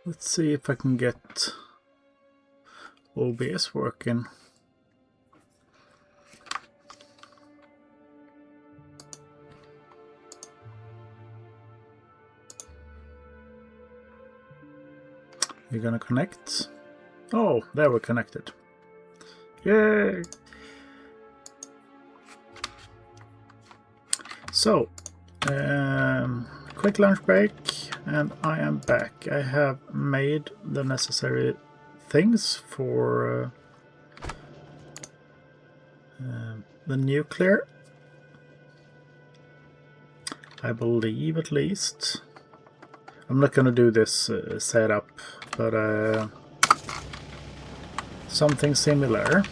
Let's see if I can get OBS working. You're gonna connect? Oh, there we're connected. Yay! So, quick lunch break, and I am back. I have made the necessary things for the nuclear. I believe, at least. I'm not going to do this setup, but something similar.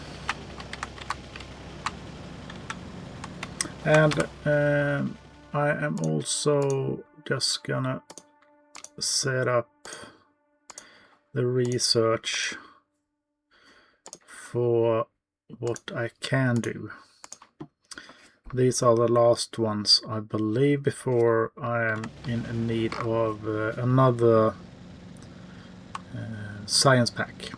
And I am also just gonna set up the research for what I can do. These are the last ones, I believe, before I am in need of another science pack.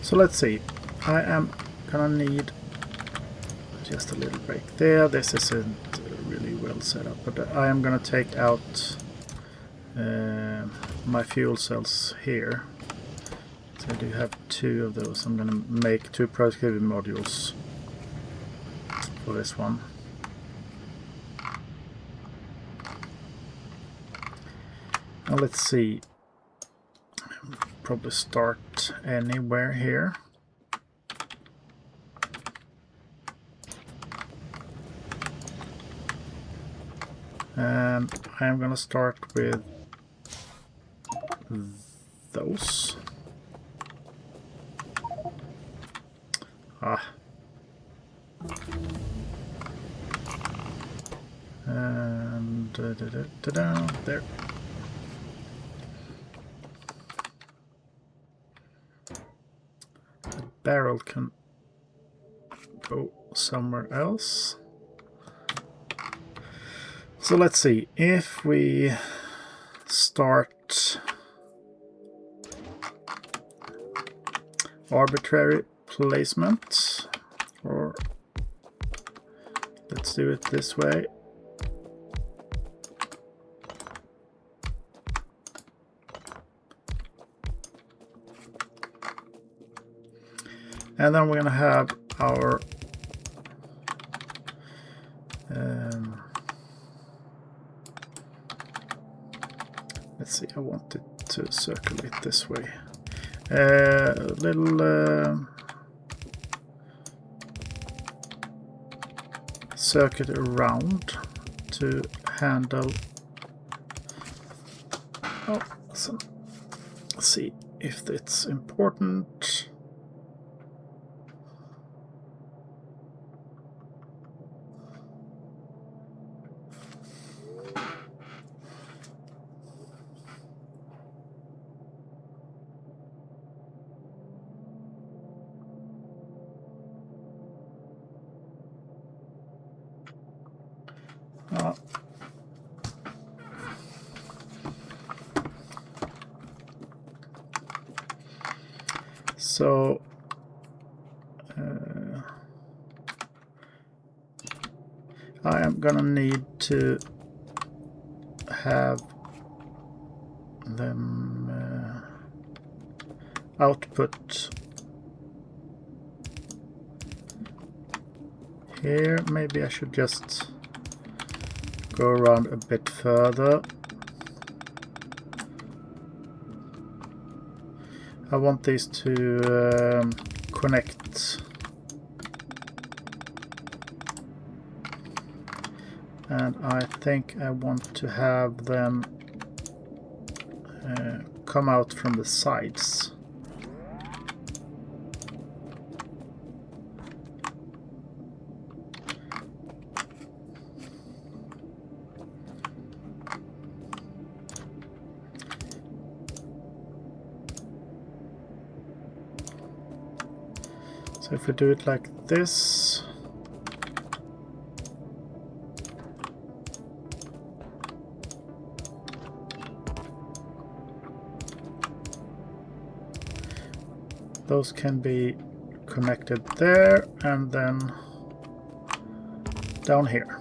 So let's see, I am gonna need just a little break there. This isn't really well set up, but I am gonna take out my fuel cells here. So I do have 2 of those. I'm gonna make 2 productivity modules for this one. Now let's see. Probably start anywhere here. And I'm gonna start with those. And there. Barrel can go somewhere else. So let's see, if we start arbitrary placement, or let's do it this way. And then we're going to have our let's see, I want it to circulate this way. A little circuit around to handle. Oh, so let's see if it's important. So I am gonna need to have them output here. Maybe I should just go around a bit further. I want these to connect And I think I want to have them come out from the sides. So if we do it like this, those can be connected there and then down here.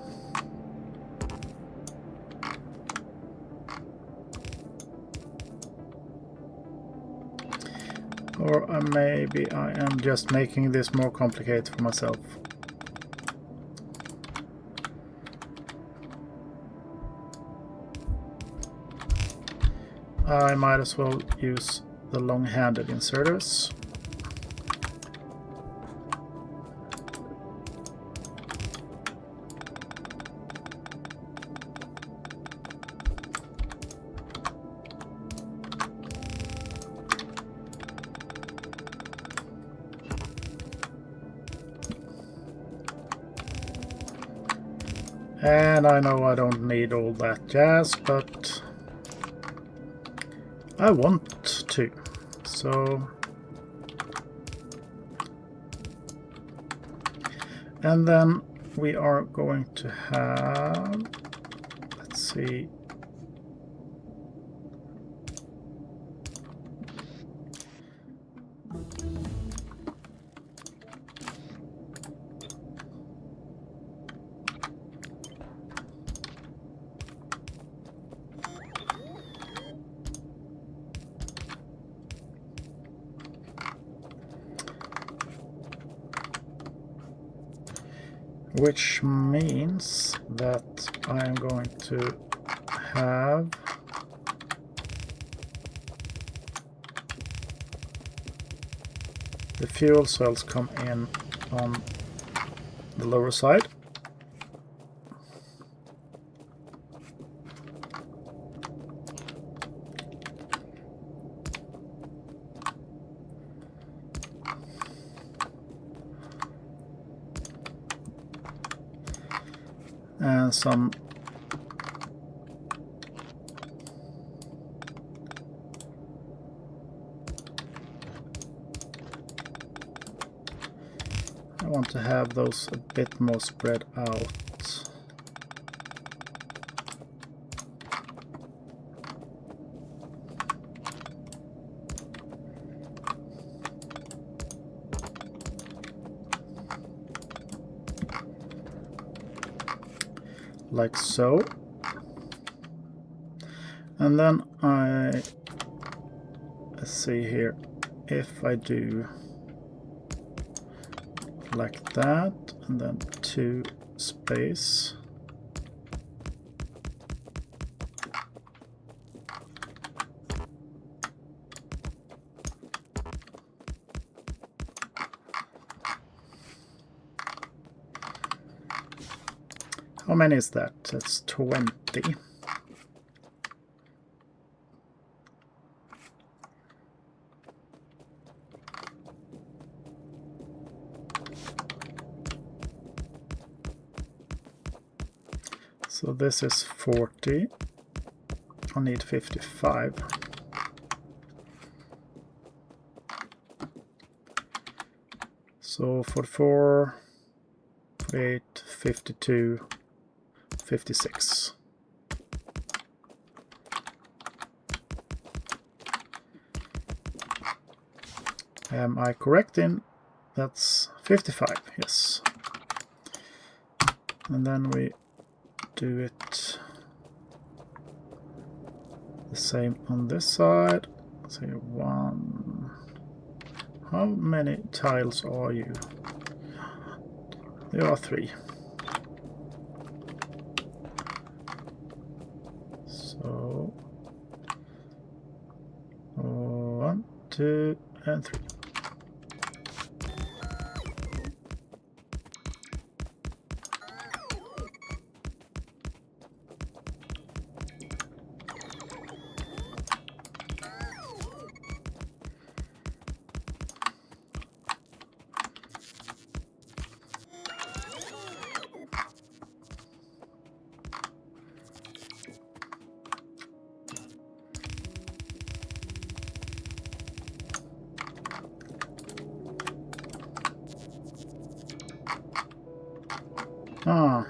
Or maybe I am just making this more complicated for myself. I might as well use the long-handed inserters. And I know I don't need all that jazz, but I want to. So, and then we are going to have, let's see, which means that I am going to have the fuel cells come in on the lower side. And some I want to have those a bit more spread out. Like so. And then let's see here, if I do like that and then 2 space, how many is that? That's 20. So this is 40. I need 55. So 44, 48, 52, 56. Am I correct in that's 55? Yes. And then we do it the same on this side. Say 1. How many tiles are you? There are 3. So 1, 2, and 3. Ah,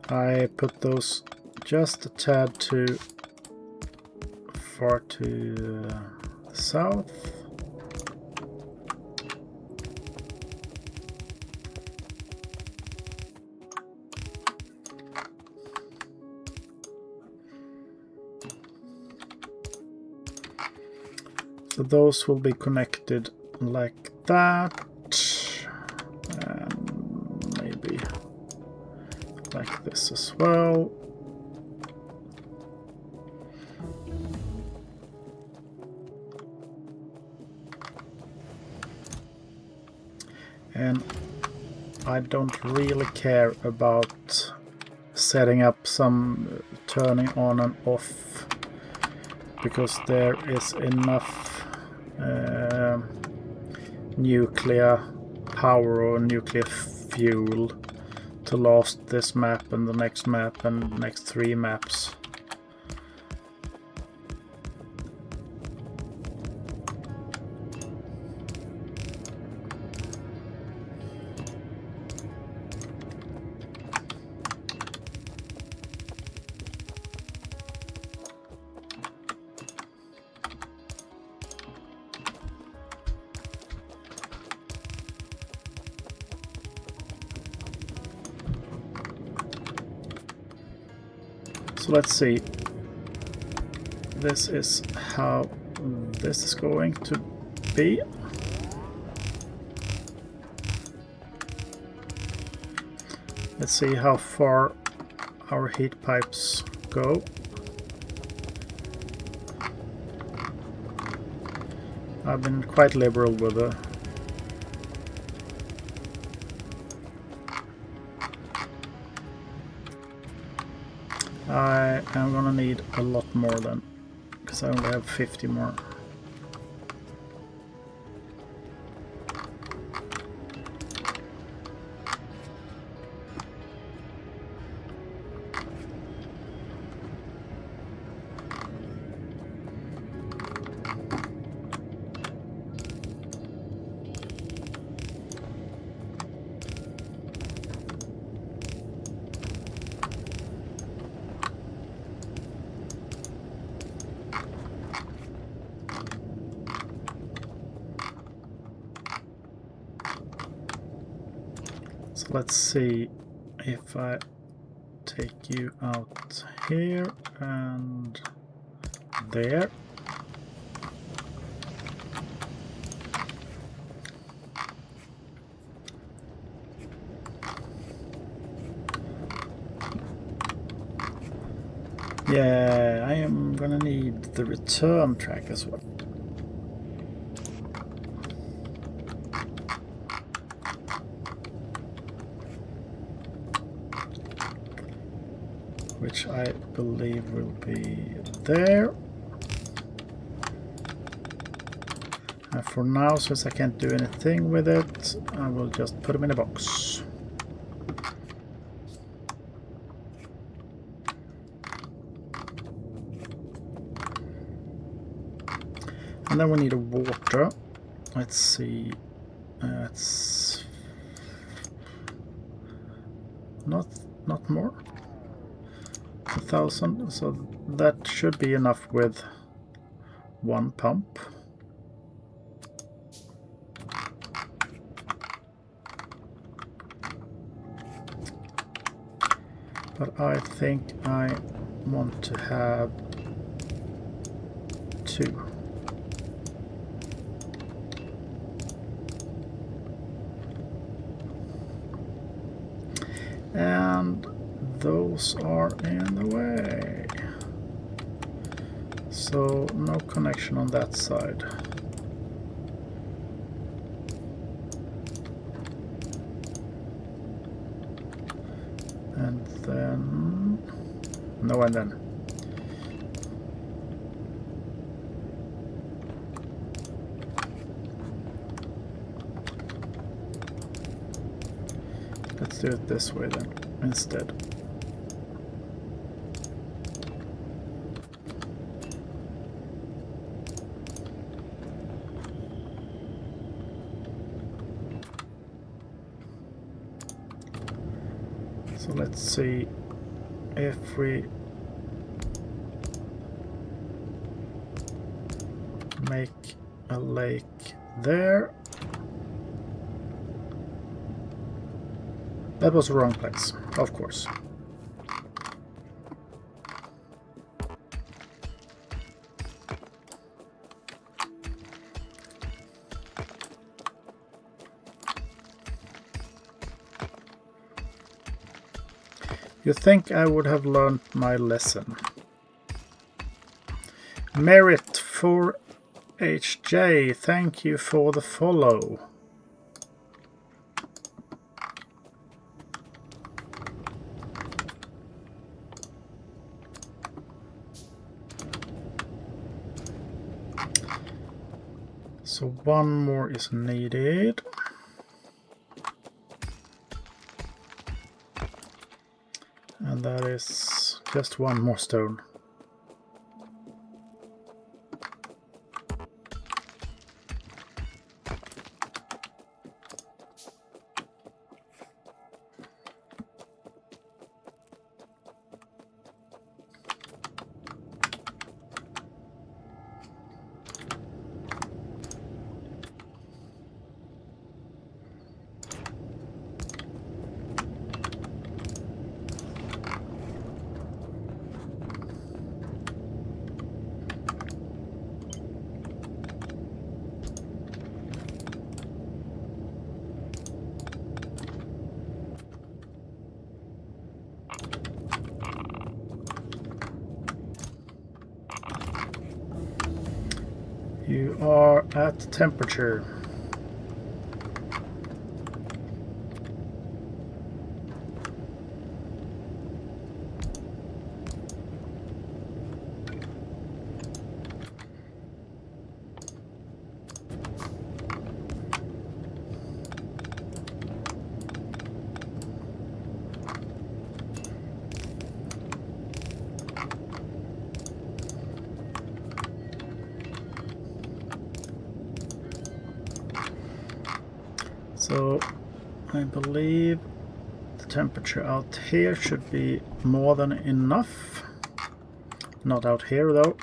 I put those just a tad too far to the south. So those will be connected like that, and maybe like this as well. And I don't really care about setting up some turning on and off, because there is enough nuclear power or nuclear fuel to last this map and the next map and next 3 maps. So let's see. This is how this is going to be. Let's see how far our heat pipes go. I've been quite liberal with the I am gonna need a lot more then, because I only have 50 more. So let's see if I take you out here and there. Yeah, I am gonna need the return track as well. Which I believe will be there. And for now, since I can't do anything with it, I will just put them in a box. And then we need a water. Let's see. It's not more. 1,000, so that should be enough with 1 pump. But I think I want to have 2. And those are in the way. So no connection on that side. And then no, and then let's do it this way then instead. So let's see if we make a lake there. That was the wrong place, of course. You think I would have learned my lesson. Merit for HJ, thank you for the follow. So one more is needed. And that is just one more stone. You are at temperature. So I believe the temperature out here should be more than enough. Not out here though.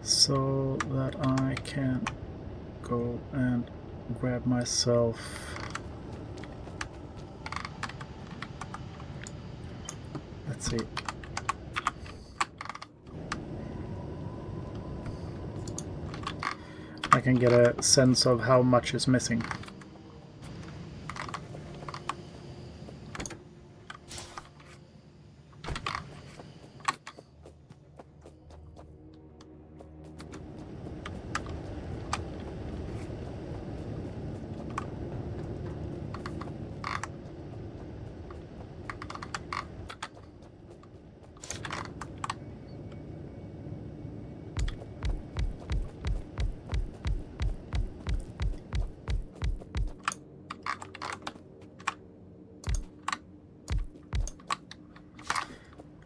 So that I can go and grab myself let's see. I can get a sense of how much is missing.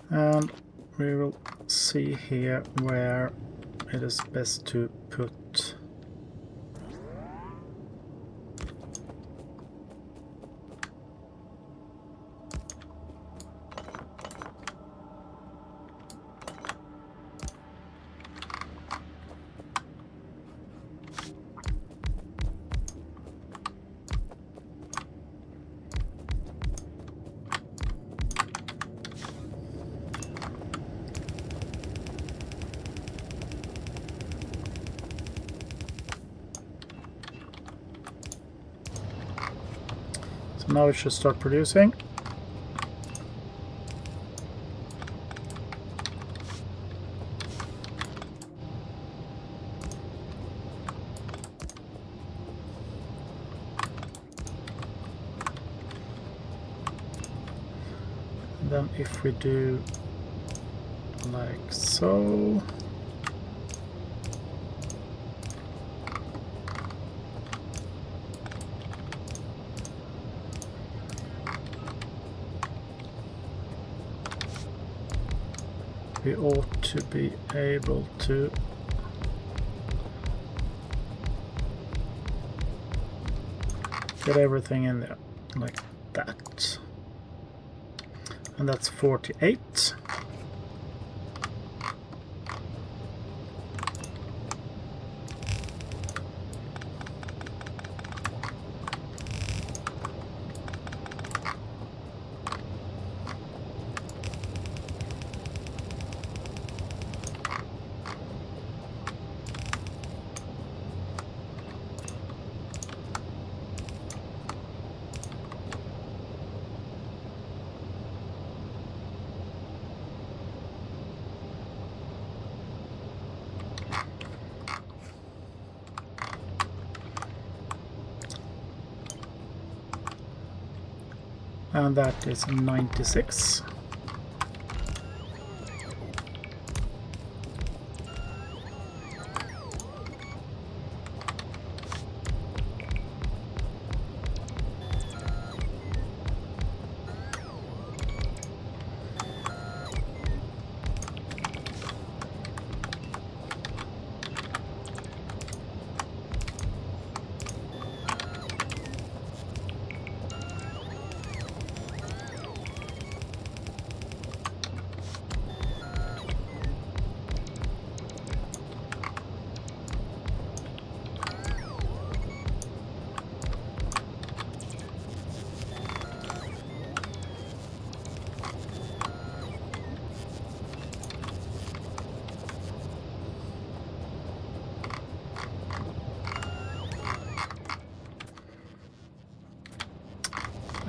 And we will see here where it is best to put now it should start producing. Then if we do like so, we ought to be able to get everything in there like that. And that's 48. And that is 96.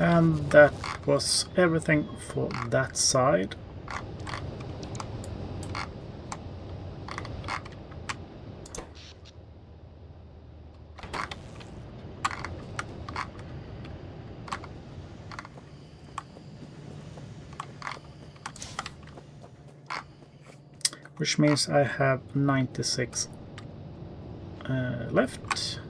And that was everything for that side. Which means I have 96 left.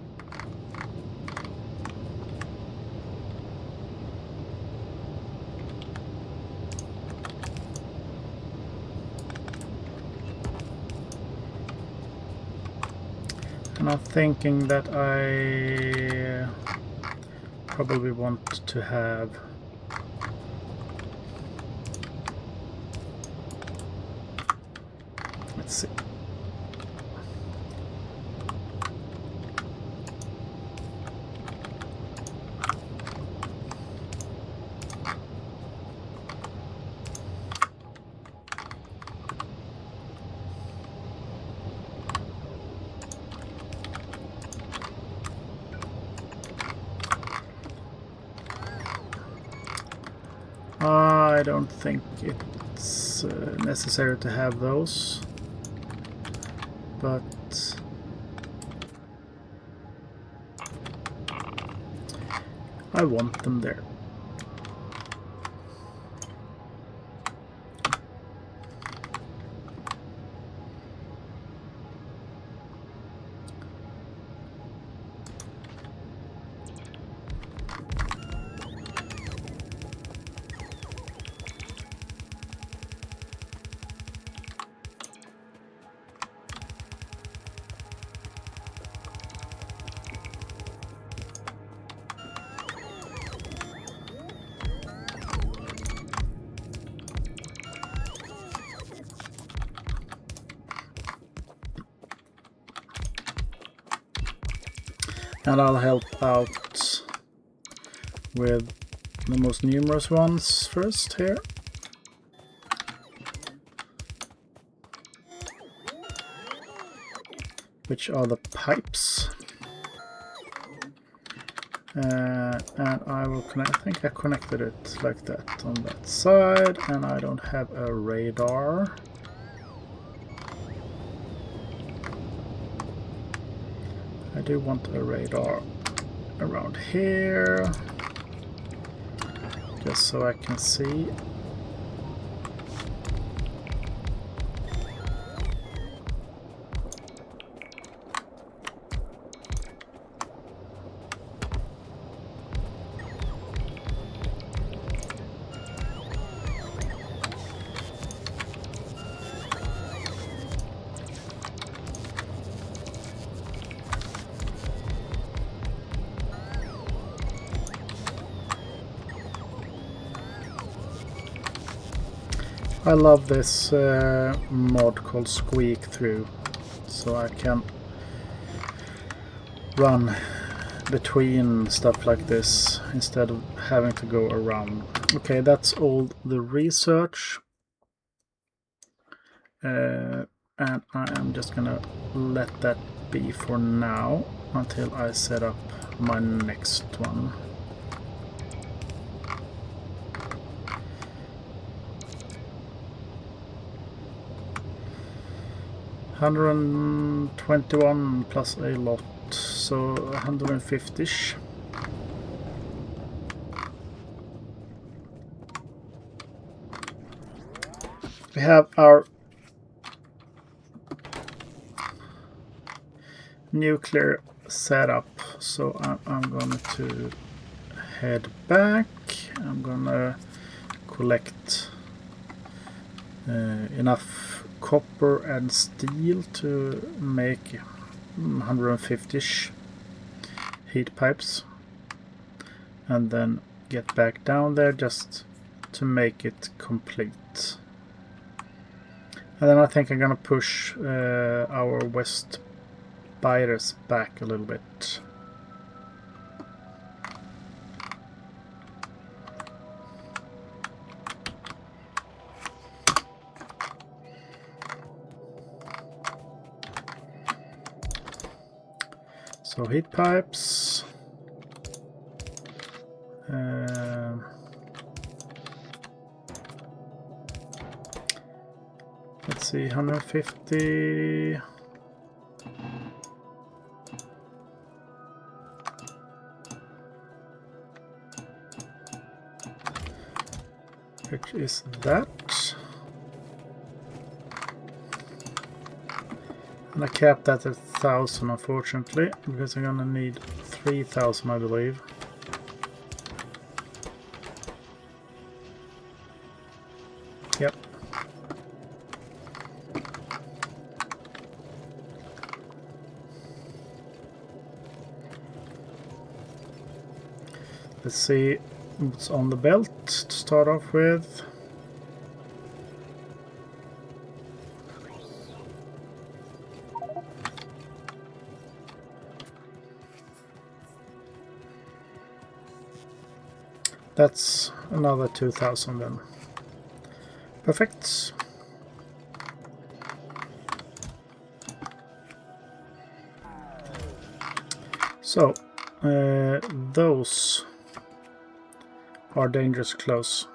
And I'm thinking that I probably want to have let's see. I don't think it's necessary to have those, but I want them there. And I'll help out with the most numerous ones first here. Which are the pipes. And I will connect, I think I connected it like that on that side, and I don't have a radar. I do want a radar around here, just so I can see. I love this mod called Squeak Through, so I can run between stuff like this instead of having to go around. Okay, that's all the research. And I am just gonna let that be for now until I set up my next one. $121 plus a lot, so 150-ish. We have our nuclear setup, so I'm going to head back. I'm gonna collect enough copper and steel to make 150-ish heat pipes, and then get back down there just to make it complete. And then I think I'm gonna push our west spiders back a little bit. So heat pipes. Let's see, 150. Which is that. And I capped that at 1,000, unfortunately, because I'm gonna need 3,000, I believe. Yep. Let's see what's on the belt to start off with. That's another 2,000 then. Perfect. So, those are dangerous close.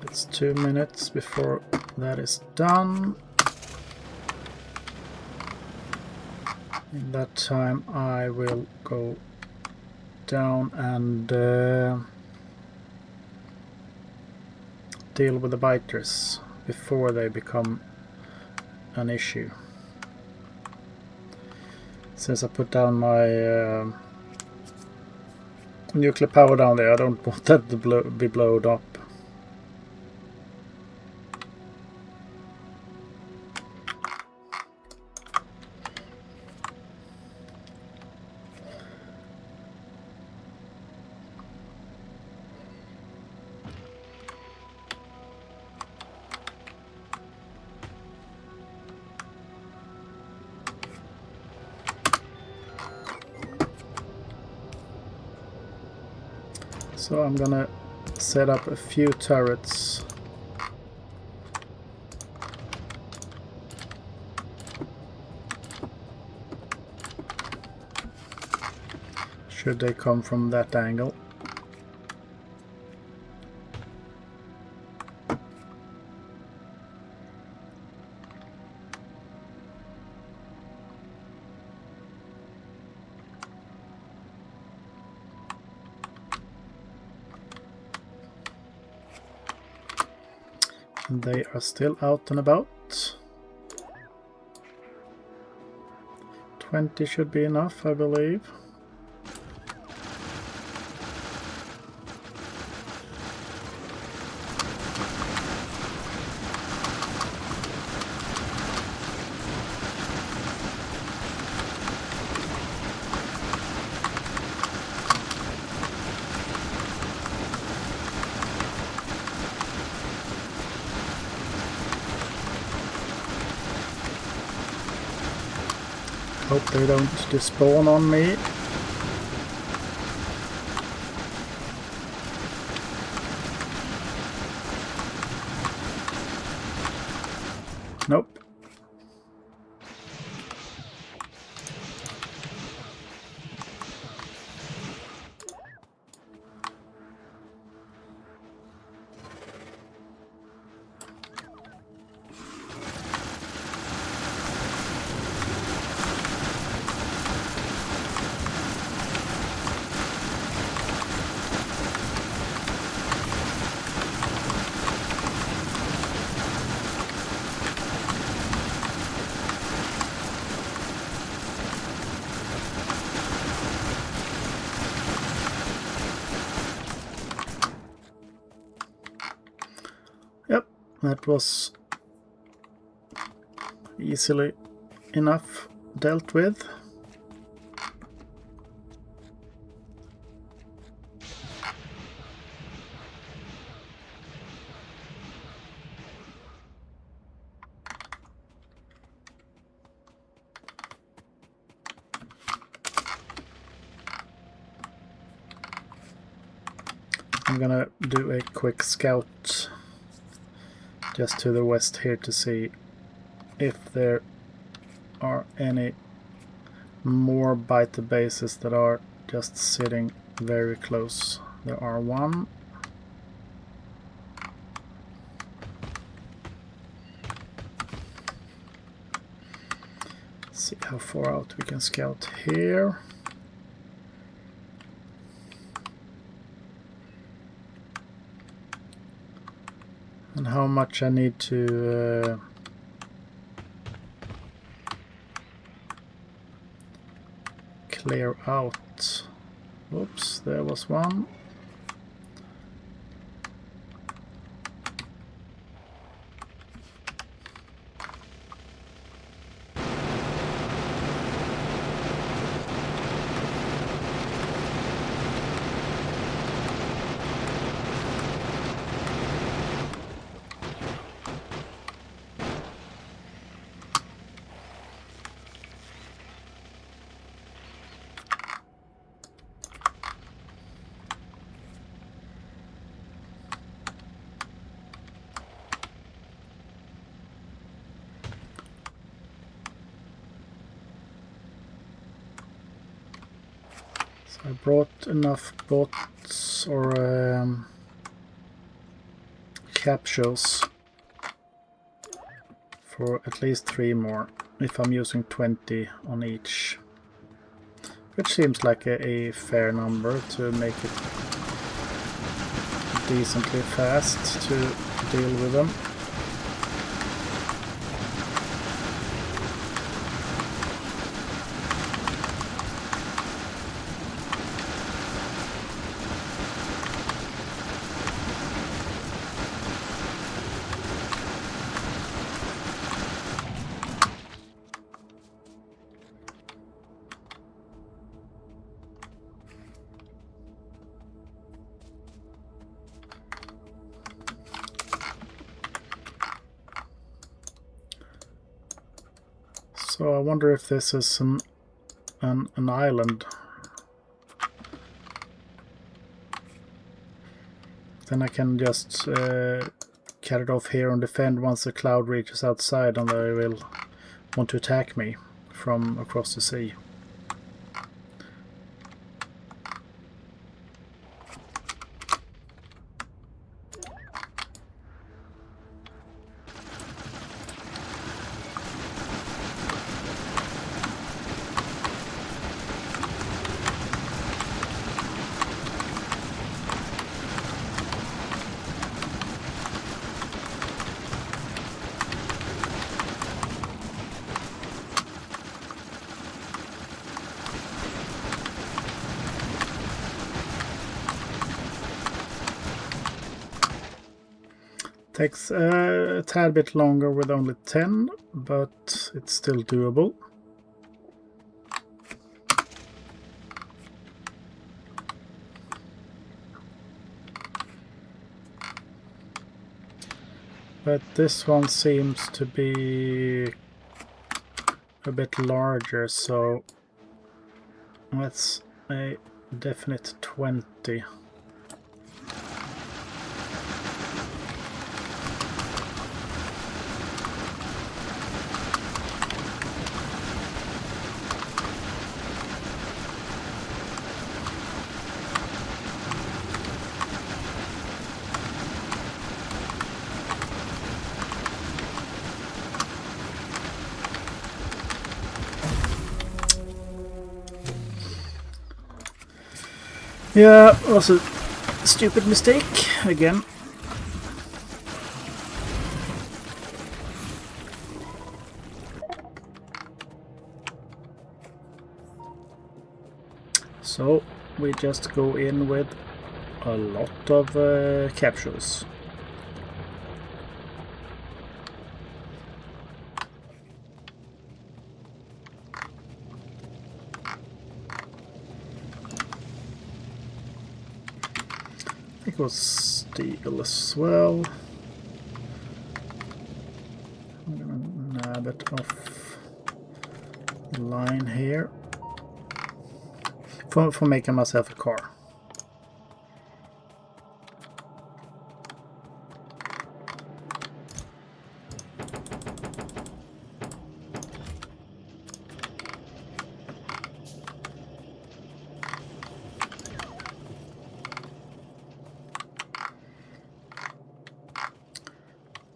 It's 2 minutes before that is done. In that time I will go down and deal with the biters before they become an issue. Since I put down my nuclear power down there, I don't want that to be blown up. So I'm gonna set up a few turrets. Should they come from that angle. They are still out and about. 20 should be enough, I believe. Hope they don't despawn on me. Nope. Yep, that was easily enough dealt with. I'm gonna do a quick scout just to the west here to see if there are any more biter bases that are just sitting very close. There are one. Let's see how far out we can scout here. And how much I need to clear out. Oops, there was one. I brought enough bots or capsules for at least 3 more if I'm using 20 on each, which seems like a fair number to make it decently fast to deal with them. So I wonder if this is an island. Then I can just cut it off here and defend once the cloud reaches outside, and they will want to attack me from across the sea. Takes a tad bit longer with only 10, but it's still doable. But this one seems to be a bit larger, so that's a definite 20. Yeah, also stupid mistake again. So we just go in with a lot of capsules. I think it was steel as well. I'm gonna nab it off the line here for making myself a car.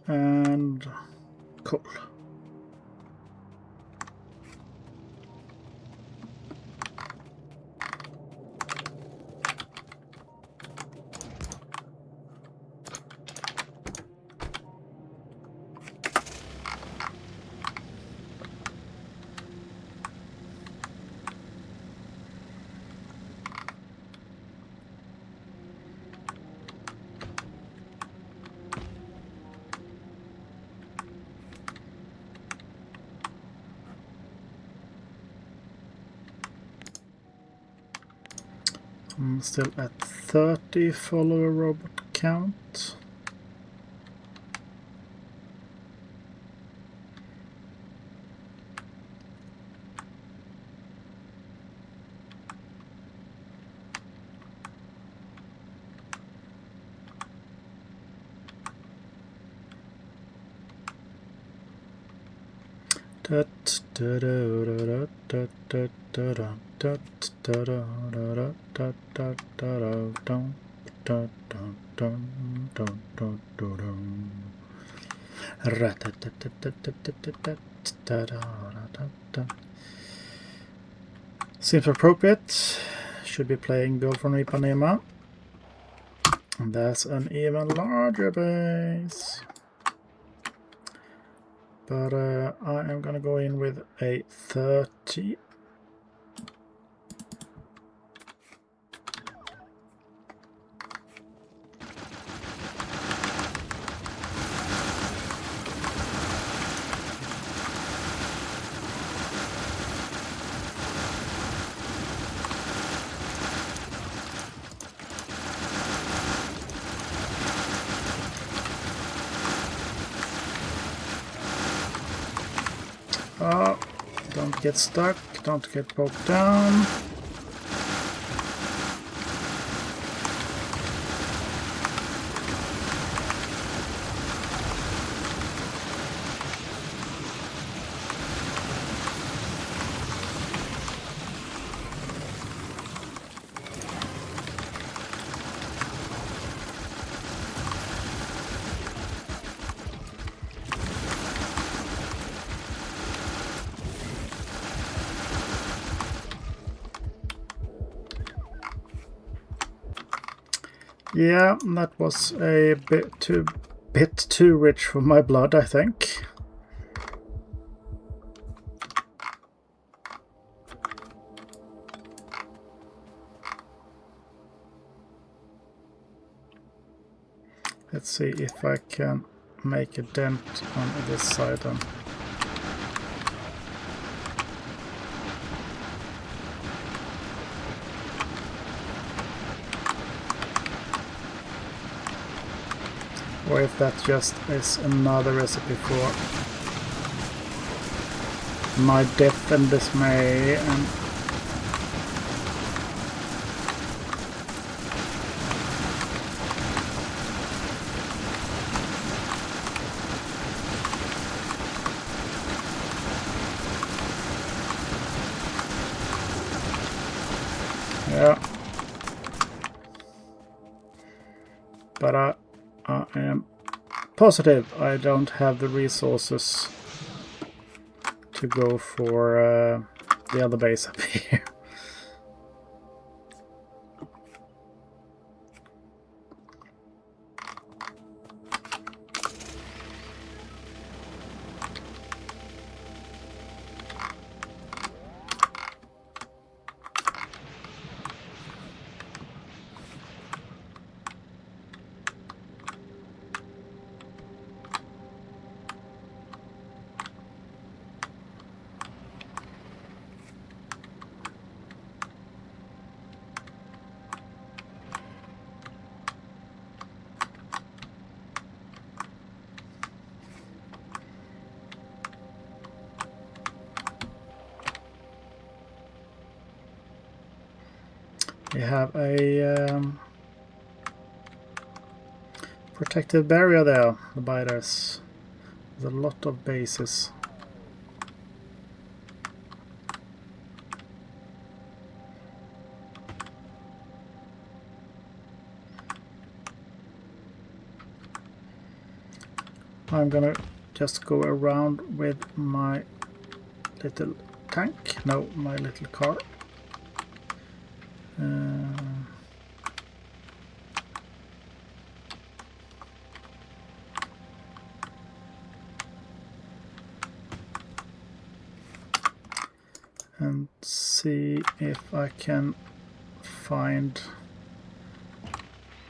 And cool. I'm still at 30 follower robot count. Seems appropriate. Should be playing Build from Ipanema. And that's an even larger base. But I am gonna go in with a 30. Don't get stuck, don't get poked down. Yeah, that was a bit too rich for my blood, I think. Let's see if I can make a dent on this side then. Or if that just is another recipe for my death and dismay. And yeah, but I am positive I don't have the resources to go for the other base up here. We have a protective barrier there, the biters. There's a lot of bases. I'm gonna just go around with my little tank, no, my little car. And see if I can find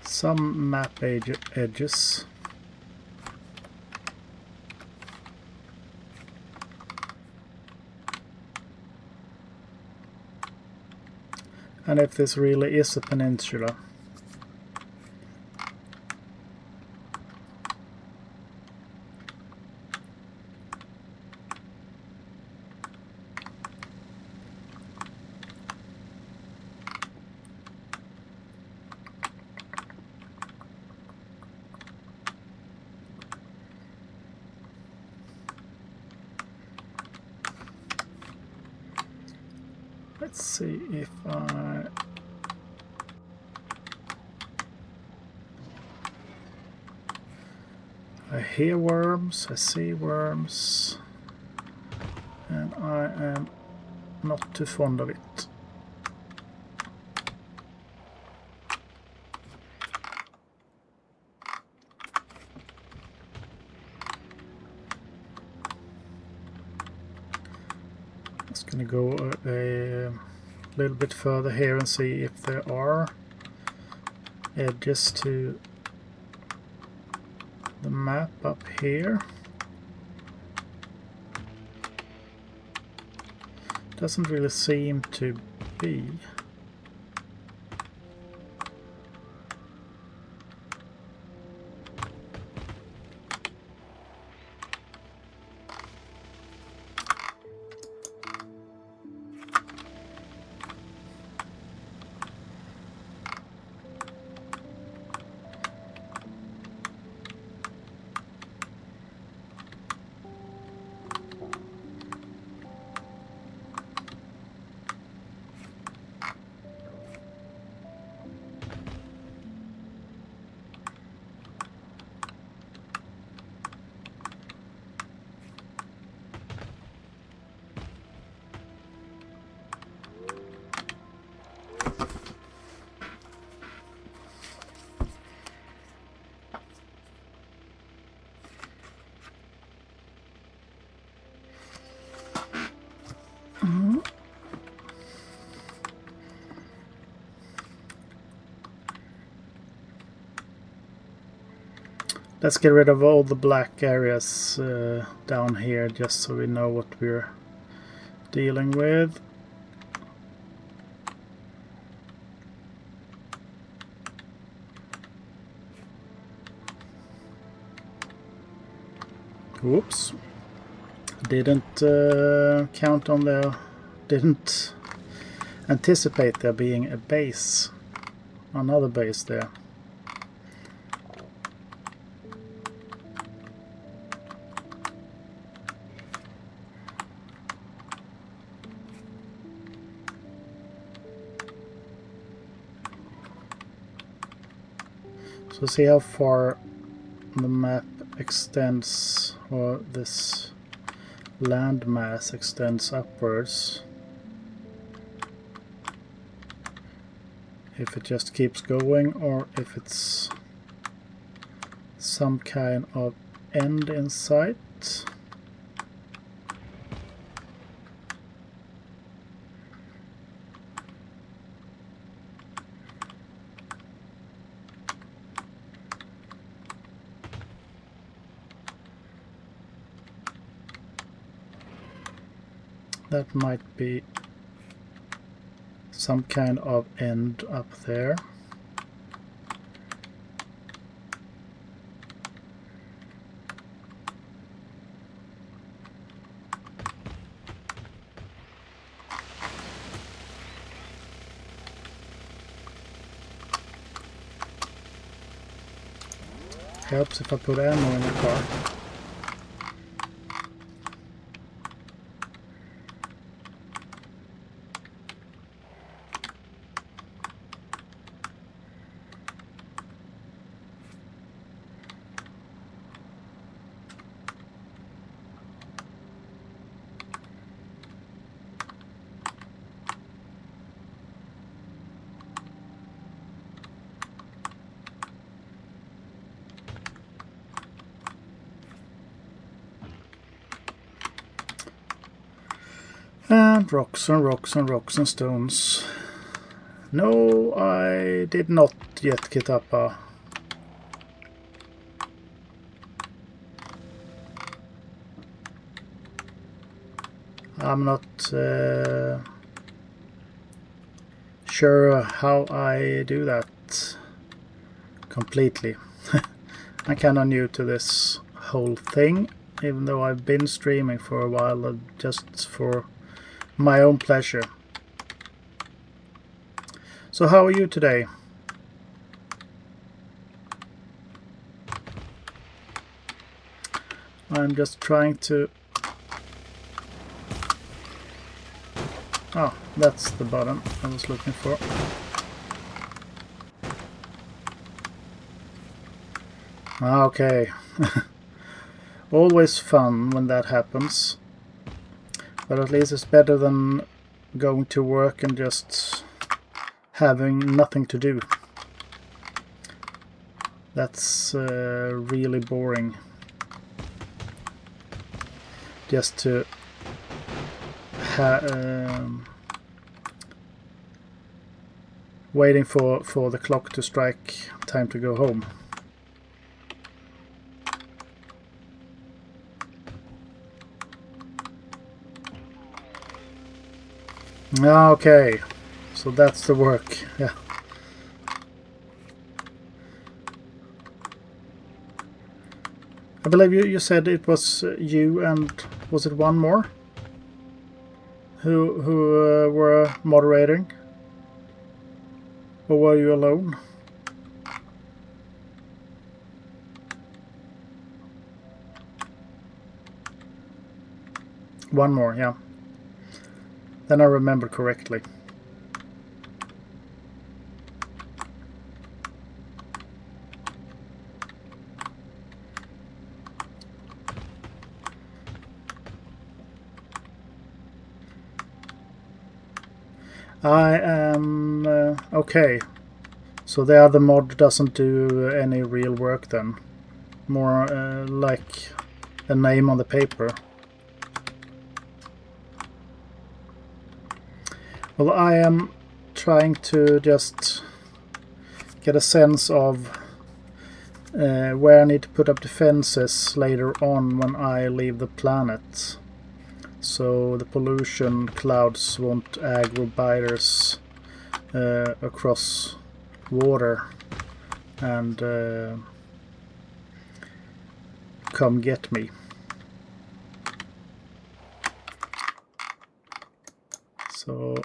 some map edges. And if this really is a peninsula. Let's see if I hear worms, I see worms, and I am not too fond of it. Just gonna go a little bit further here and see if there are edges to the map up here. Doesn't really seem to be. Let's get rid of all the black areas down here, just so we know what we're dealing with. Whoops. Didn't count on the... Didn't anticipate there being a base. Another base there. So see how far the map extends, or this landmass extends upwards. If it just keeps going, or if it's some kind of end in sight. That might be some kind of end up there. Helps if I put ammo in the car. And rocks and rocks and rocks and stones. No, I did not yet get up a... I'm not sure how I do that completely. I'm kind of new to this whole thing, even though I've been streaming for a while, just for my own pleasure. So how are you today? I'm just trying to... Oh, that's the button I was looking for. Okay. Always fun when that happens. But at least it's better than going to work and just having nothing to do. That's really boring. Just to waiting for the clock to strike, time to go home. Okay, so that's the work, yeah. I believe you said it was you and was it one more who were moderating, or were you alone? One more, yeah. Then I remember correctly. I am okay. So the other mod doesn't do any real work then. More like a name on the paper. Well, I am trying to just get a sense of where I need to put up defenses later on when I leave the planet, so the pollution clouds won't aggro biters across water and come get me. So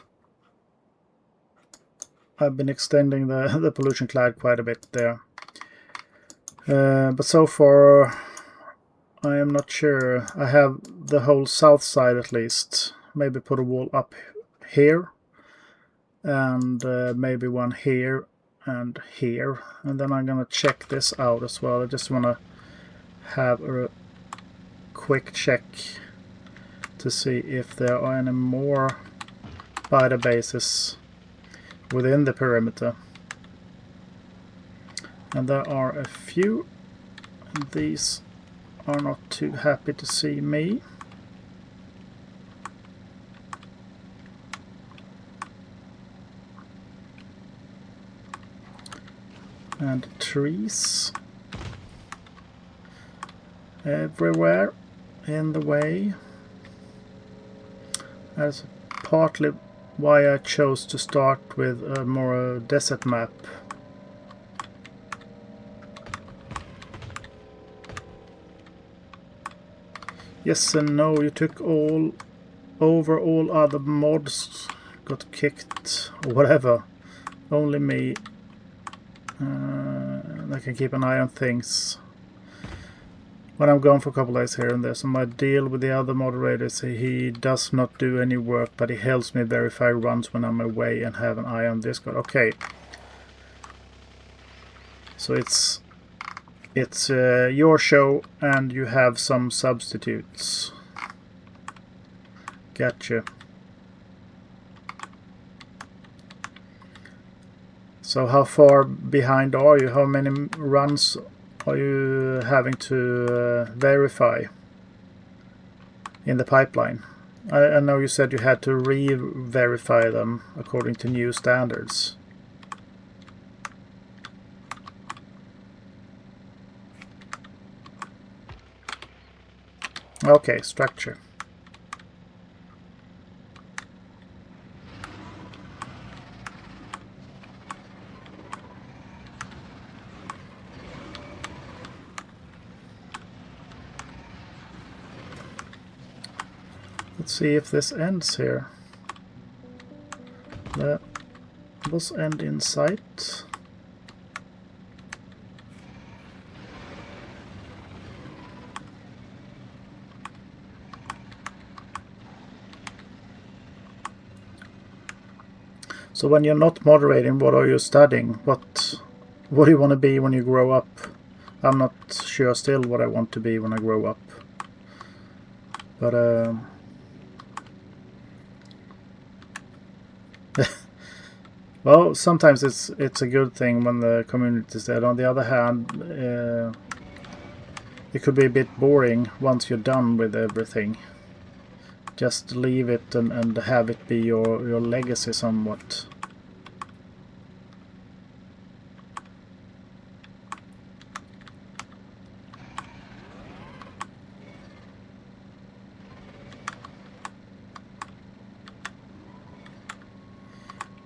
I've been extending the pollution cloud quite a bit there. But so far I am not sure. I have the whole south side at least. Maybe put a wall up here and maybe one here and here, and then I'm gonna check this out as well. I just want to have a quick check to see if there are any more biter bases within the perimeter, and there are a few. These are not too happy to see me. And trees everywhere in the way. That's partly why I chose to start with a more desert map. Yes and no, you took all over all other mods, got kicked or whatever. Only me. I can keep an eye on things when I'm gone for a couple days here and there. So my deal with the other moderators, he does not do any work, but he helps me verify runs when I'm away and have an eye on Discord. Okay. So it's your show and you have some substitutes. Gotcha. So how far behind are you? How many runs are you having to verify in the pipeline? I know you said you had to re-verify them according to new standards. Okay, structure. Let's see if this ends here. The boss end in sight. So when you're not moderating, what are you studying? What do you want to be when you grow up? I'm not sure still what I want to be when I grow up. But well, sometimes it's a good thing when the community is dead. On the other hand, it could be a bit boring once you're done with everything. Just leave it and have it be your legacy somewhat.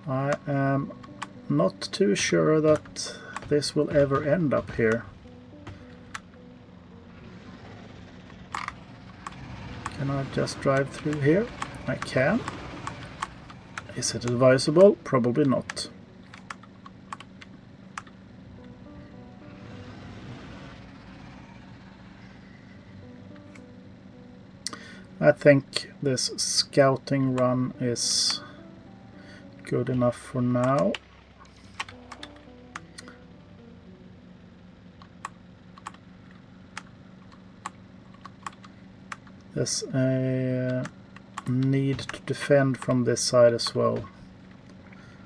I am not too sure that this will ever end up here. Can I just drive through here? I can. Is it advisable? Probably not. I think this scouting run is good enough for now. There's a need to defend from this side as well,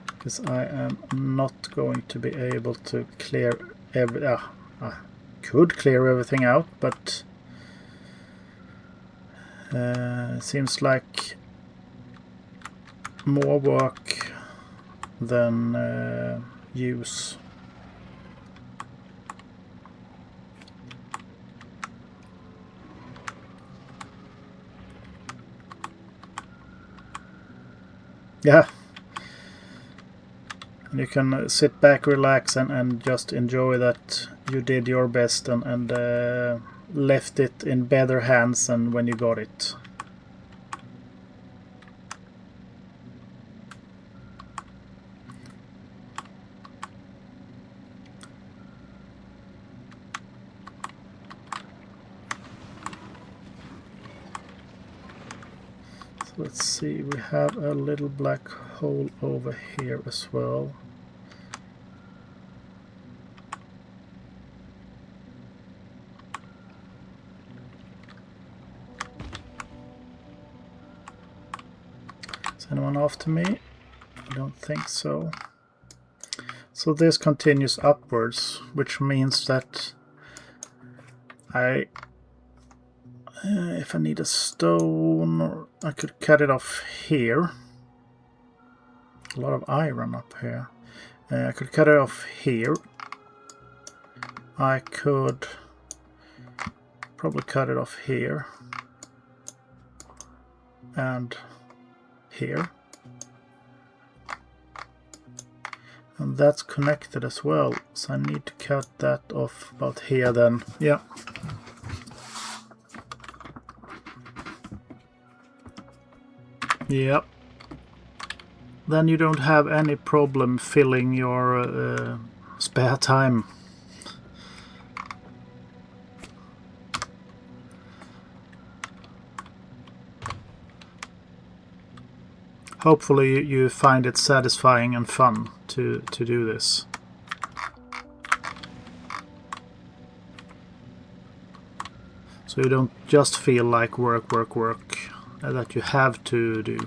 because I am not going to be able to clear I could clear everything out, but it seems like more work than use. Yeah. And you can sit back, relax, and just enjoy that you did your best and left it in better hands than when you got it. So let's see, we have a little black hole over here as well. Is anyone after me? I don't think so. So this continues upwards, which means that if I need a stone, I could cut it off here. A lot of iron up here. I could cut it off here. I could probably cut it off here and here. And that's connected as well, so I need to cut that off about here then. Yeah. Yep. Then you don't have any problem filling your spare time. Hopefully you find it satisfying and fun to do this. So you don't just feel like work that you have to do.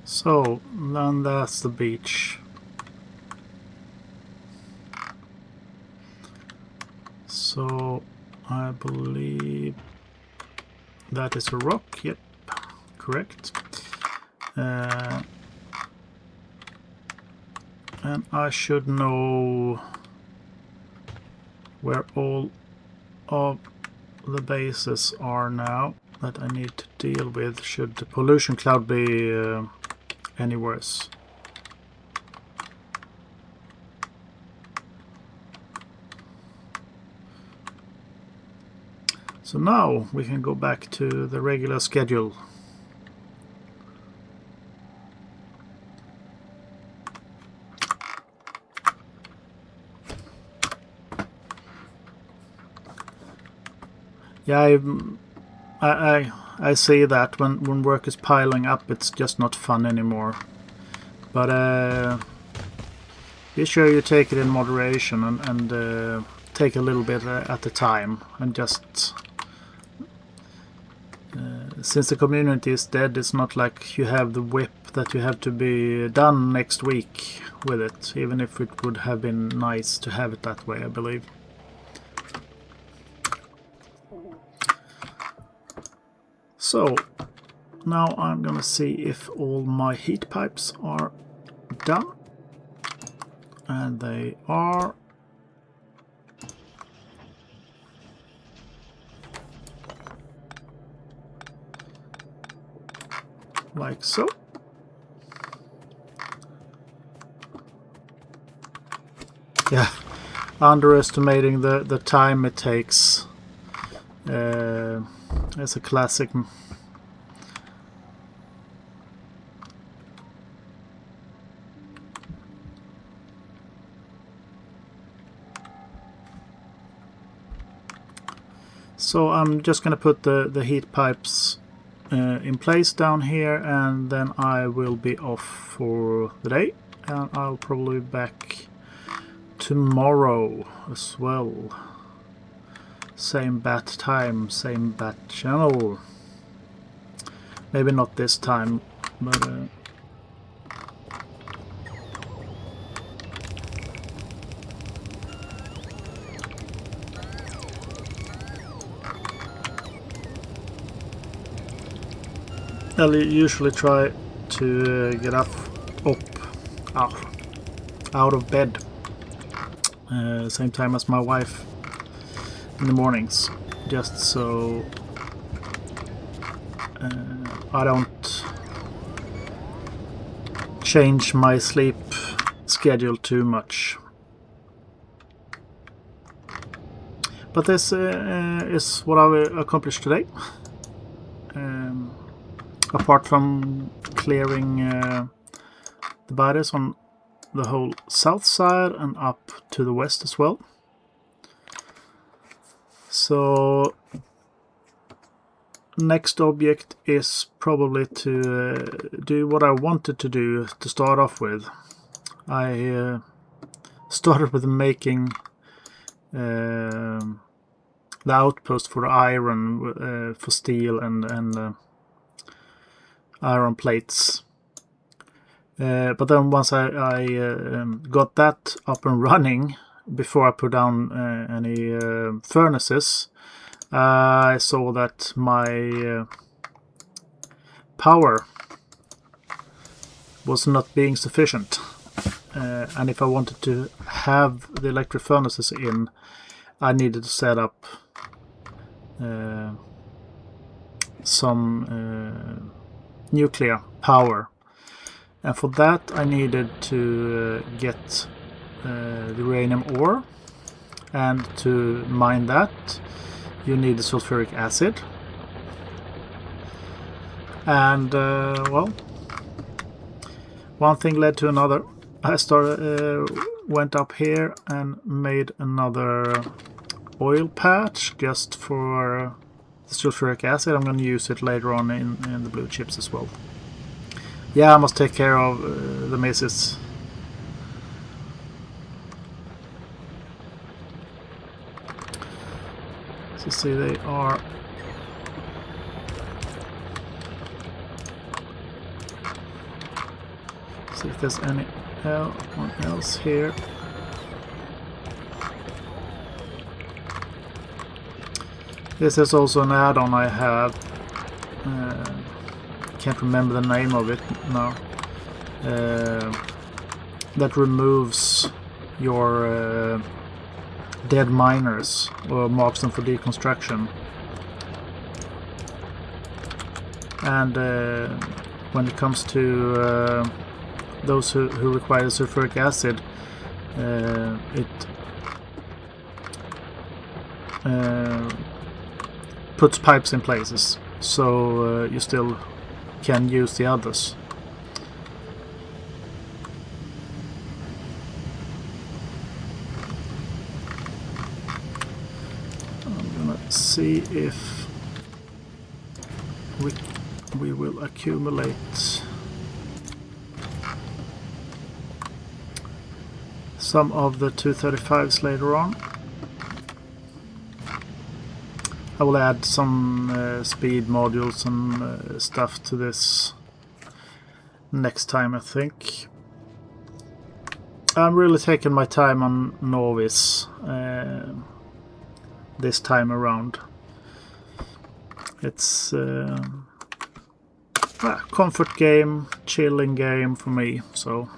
So, then that's the beach. So, I believe that is a rock. Yep, correct. And I should know where all of the bases are now that I need to deal with, should the pollution cloud be any worse. So now we can go back to the regular schedule. Yeah, I see that when work is piling up, it's just not fun anymore. But be sure you take it in moderation and take a little bit at a time, and just since the community is dead, it's not like you have the whip that you have to be done next week with it, even if it would have been nice to have it that way, I believe. So now I'm gonna see if all my heat pipes are done, and they are. Like so. Yeah, underestimating the time it takes. It's a classic. So I'm just going to put the heat pipes in place down here, and then I will be off for the day, and I'll probably be back tomorrow as well. Same bat time, same bat channel. Maybe not this time, but I'll usually try to get out of bed same time as my wife in the mornings, just so I don't change my sleep schedule too much. But this is what I've accomplished today. Apart from clearing the bodies on the whole south side and up to the west as well. So next object is probably to do what I wanted to do to start off with. I started with making the outpost for the iron, for steel and iron plates. But then once I got that up and running, before I put down any furnaces, I saw that my power was not being sufficient. And if I wanted to have the electric furnaces in, I needed to set up some nuclear power. And for that I needed to get the uranium ore, and to mine that you need the sulfuric acid. And well, one thing led to another. I went up here and made another oil patch just for the sulfuric acid. I'm going to use it later on in the blue chips as well. Yeah, I must take care of the misses. So see, they are see if there's anyone else here. This is also an add-on I have. Can't remember the name of it now. That removes your dead miners or marks them for deconstruction. And when it comes to those who require sulfuric acid, it puts pipes in places, so you still can use the others. I'm gonna see if we will accumulate some of the 235s later on. I will add some speed modules and stuff to this next time, I think. I'm really taking my time on Novice this time around. It's a comfort game, chilling game for me. So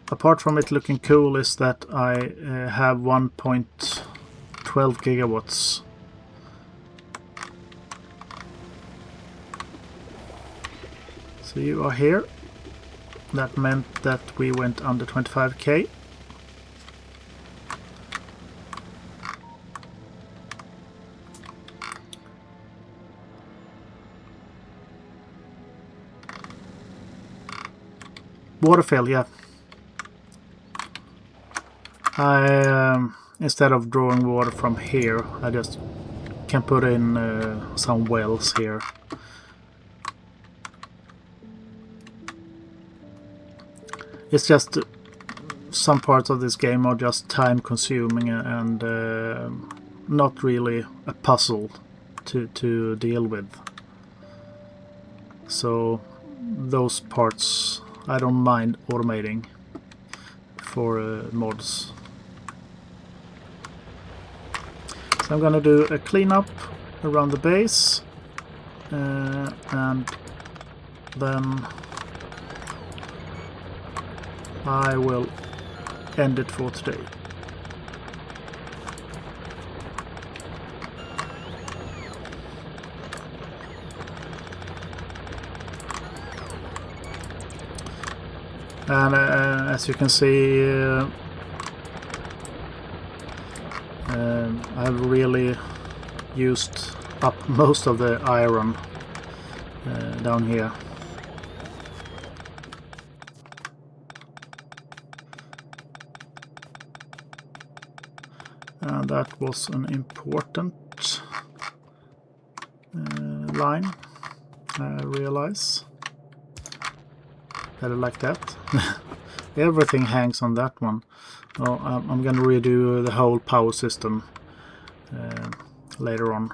apart from it looking cool, is that I have 1.12 gigawatts. So you are here. That meant that we went under 25k. Waterfill, yeah. I instead of drawing water from here, I just can put in some wells here. It's just some parts of this game are just time consuming and not really a puzzle to deal with. So those parts I don't mind automating for mods. So I'm gonna do a cleanup around the base and then I will end it for today. And as you can see, I've really used up most of the iron down here. And that was an important line, I realize. Better like that. Everything hangs on that one. Well, I'm gonna redo the whole power system later on.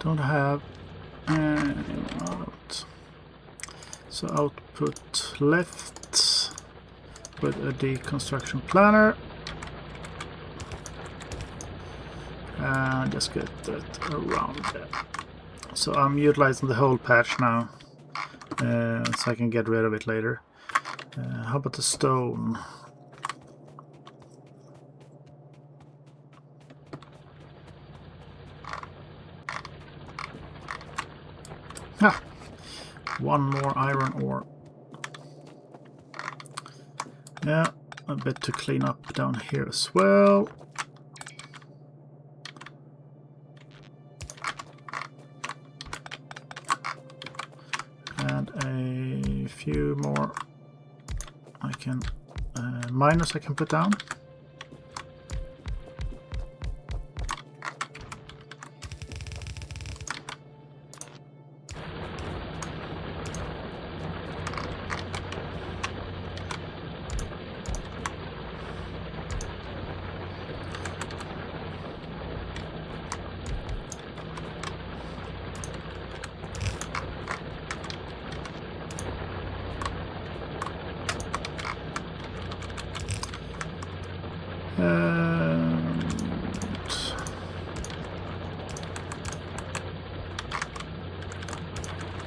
Don't have any out. So output left with a deconstruction planner. And just get that around there. So I'm utilizing the whole patch now, so I can get rid of it later. How about the stone? Ah, one more iron ore. Yeah, a bit to clean up down here as well. And a few more I can miners I can put down.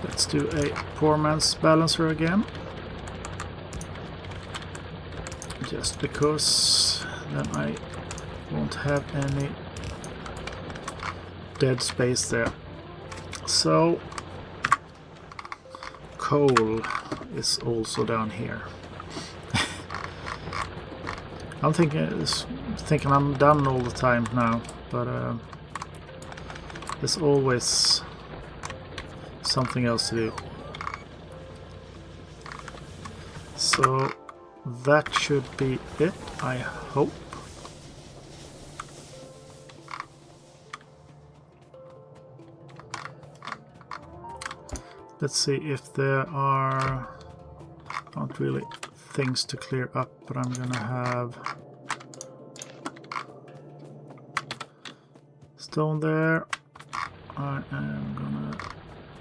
Let's do a poor man's balancer again. Just because then I won't have any dead space there. So coal is also down here. I'm thinking I'm done all the time now, but there's always something else to do. So that should be it, I hope. Let's see if there are Not really things to clear up, but I'm gonna have stone there. I am gonna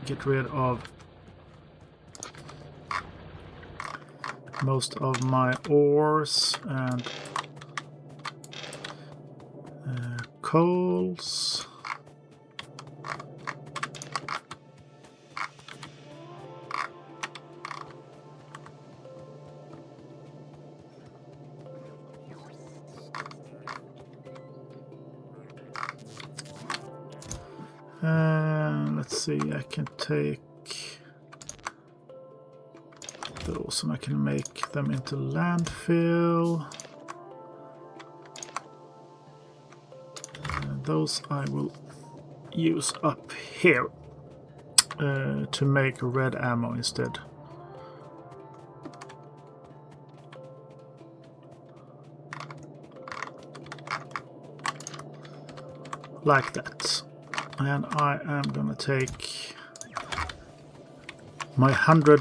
get rid of most of my ores and coals. Let's see, I can take those and I can make them into landfill. Those I will use up here to make red ammo instead. Like that. And I am gonna take my 100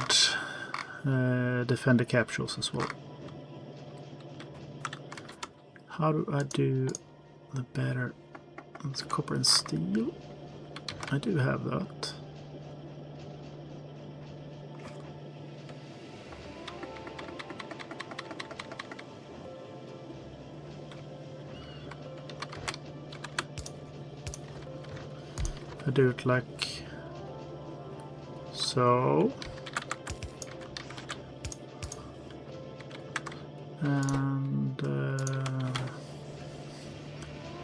defender capsules as well. How do I do the better? It's copper and steel. I do have that. I do it like so. And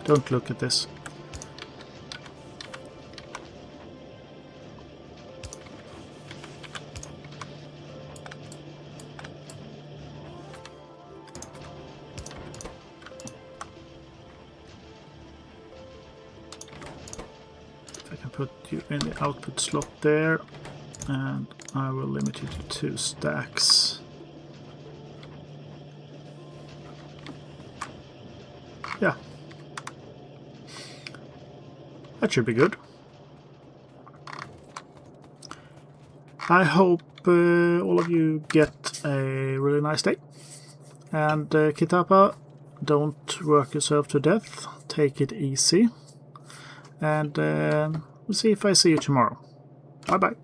don't look at this. Put you in the output slot there, and I will limit you to 2 stacks. Yeah, that should be good. I hope all of you get a really nice day, and Kitapa, don't work yourself to death, take it easy, and we'll see if I see you tomorrow. Bye bye.